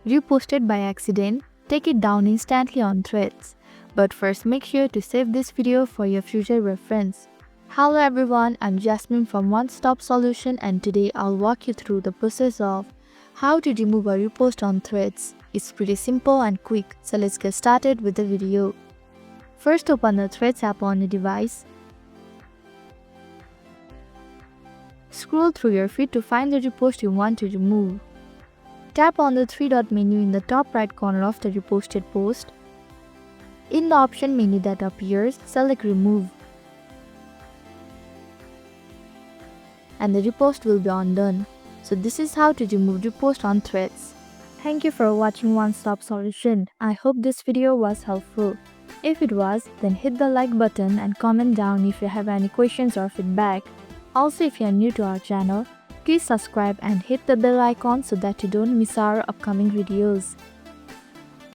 reposted by accident, take it down instantly on Threads. But first, make sure to save this video for your future reference. Hello everyone, I'm Jasmine from One Stop Solution, and today I'll walk you through the process of how to remove a repost on Threads. It's pretty simple and quick, so let's get started with the video. First, open the Threads app on your device. Scroll through your feed to find the repost you want to remove. Tap on the three-dot menu in the top right corner of the reposted post. In the option menu that appears, select Remove, and the repost will be undone. So this is how to remove repost on Threads. Thank you for watching One Stop Solution. I hope this video was helpful. If it was, then hit the like button and comment down if you have any questions or feedback. Also, if you are new to our channel, please subscribe and hit the bell icon so that you don't miss our upcoming videos.